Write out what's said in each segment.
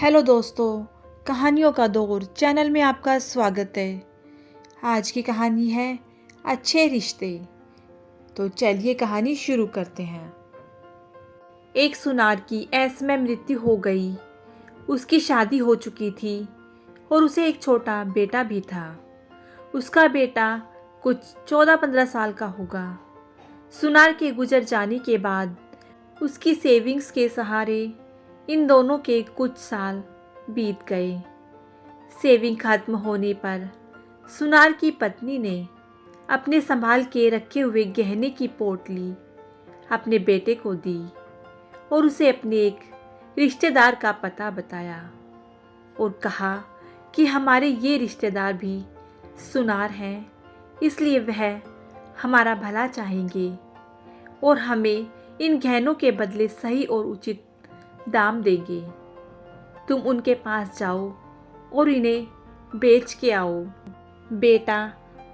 Hello दोस्तों, कहानियों का दौर चैनल में आपका स्वागत है। आज की कहानी है अच्छे रिश्ते। तो चलिए कहानी शुरू करते हैं। एक सुनार की ऐस में मृत्यु हो गई। उसकी शादी हो चुकी थी और उसे एक छोटा बेटा भी था। उसका बेटा कुछ 14-15 साल का होगा। सुनार के गुजर जाने के बाद उसकी सेविंग्स के सहारे इन दोनों के कुछ साल बीत गए। सेविंग खत्म होने पर सुनार की पत्नी ने अपने संभाल के रखे हुए गहने की पोटली अपने बेटे को दी और उसे अपने एक रिश्तेदार का पता बताया और कहा कि हमारे ये रिश्तेदार भी सुनार हैं, इसलिए वह हमारा भला चाहेंगे और हमें इन गहनों के बदले सही और उचित दाम देंगे। तुम उनके पास जाओ और इन्हें बेच के आओ। बेटा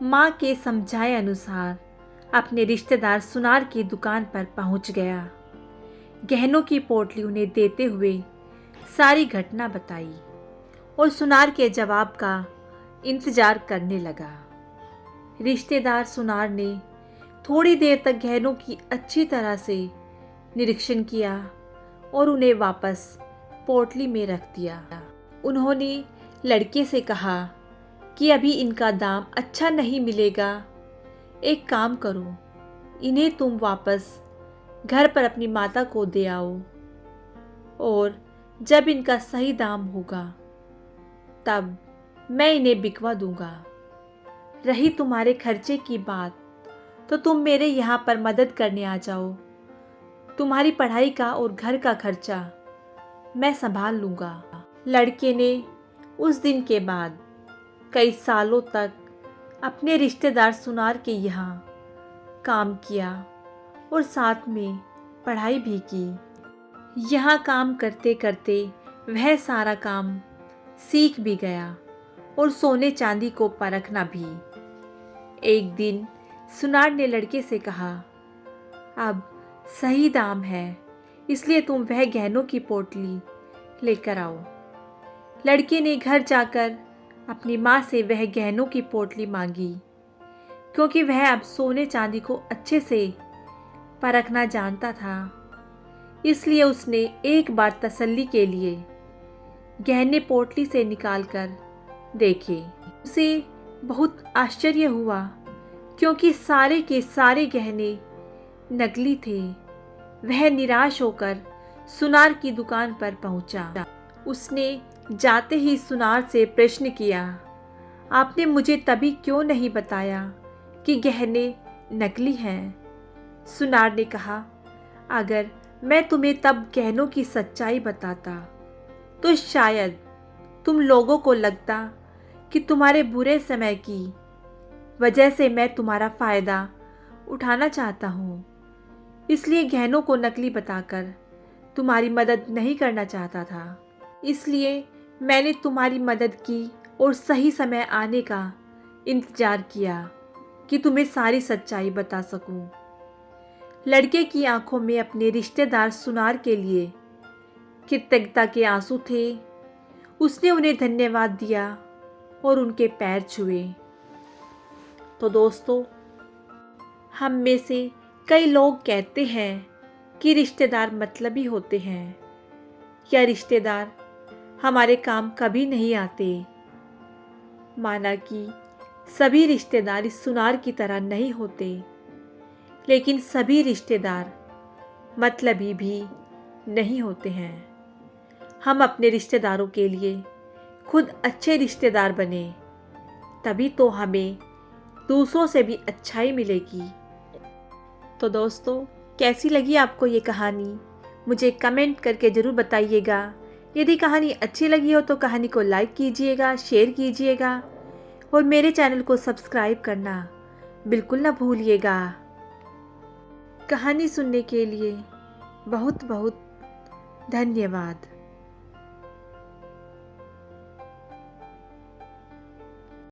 माँ के समझाए अनुसार अपने रिश्तेदार सुनार की दुकान पर पहुँच गया। गहनों की पोटली उन्हें देते हुए सारी घटना बताई और सुनार के जवाब का इंतजार करने लगा। रिश्तेदार सुनार ने थोड़ी देर तक गहनों की अच्छी तरह से निरीक्षण किया और उन्हें वापस पोटली में रख दिया। उन्होंने लड़के से कहा कि अभी इनका दाम अच्छा नहीं मिलेगा। एक काम करो, इन्हें तुम वापस घर पर अपनी माता को दे आओ और जब इनका सही दाम होगा तब मैं इन्हें बिकवा दूंगा। रही तुम्हारे खर्चे की बात, तो तुम मेरे यहाँ पर मदद करने आ जाओ। तुम्हारी पढ़ाई का और घर का खर्चा मैं संभाल लूँगा। लड़के ने उस दिन के बाद कई सालों तक अपने रिश्तेदार सुनार के यहाँ काम किया और साथ में पढ़ाई भी की। यहाँ काम करते करते वह सारा काम सीख भी गया और सोने चांदी को परखना भी। एक दिन सुनार ने लड़के से कहा, अब सही दाम है, इसलिए तुम वह गहनों की पोटली लेकर आओ। लड़के ने घर जाकर अपनी माँ से वह गहनों की पोटली मांगी, क्योंकि वह अब सोने चांदी को अच्छे से परखना जानता था। इसलिए उसने एक बार तसल्ली के लिए गहने पोटली से निकालकर देखे। उसे बहुत आश्चर्य हुआ, क्योंकि सारे के सारे गहने नकली थे। वह निराश होकर सुनार की दुकान पर पहुंचा। उसने जाते ही सुनार से प्रश्न किया, आपने मुझे तभी क्यों नहीं बताया कि गहने नकली हैं? सुनार ने कहा, अगर मैं तुम्हें तब गहनों की सच्चाई बताता तो शायद तुम लोगों को लगता कि तुम्हारे बुरे समय की वजह से मैं तुम्हारा फ़ायदा उठाना चाहता हूँ। इसलिए गहनों को नकली बताकर तुम्हारी मदद नहीं करना चाहता था। इसलिए मैंने तुम्हारी मदद की और सही समय आने का इंतज़ार किया कि तुम्हें सारी सच्चाई बता सकूं। लड़के की आंखों में अपने रिश्तेदार सुनार के लिए कृतज्ञता के आंसू थे। उसने उन्हें धन्यवाद दिया और उनके पैर छुए। तो दोस्तों, हम में से कई लोग कहते हैं कि रिश्तेदार मतलबी होते हैं या रिश्तेदार हमारे काम कभी नहीं आते। माना कि सभी रिश्तेदार इस सुनार की तरह नहीं होते, लेकिन सभी रिश्तेदार मतलबी भी नहीं होते हैं। हम अपने रिश्तेदारों के लिए खुद अच्छे रिश्तेदार बने, तभी तो हमें दूसरों से भी अच्छाई मिलेगी। तो दोस्तों, कैसी लगी आपको ये कहानी? मुझे कमेंट करके ज़रूर बताइएगा। यदि कहानी अच्छी लगी हो तो कहानी को लाइक कीजिएगा, शेयर कीजिएगा और मेरे चैनल को सब्सक्राइब करना बिल्कुल ना भूलिएगा। कहानी सुनने के लिए बहुत बहुत धन्यवाद।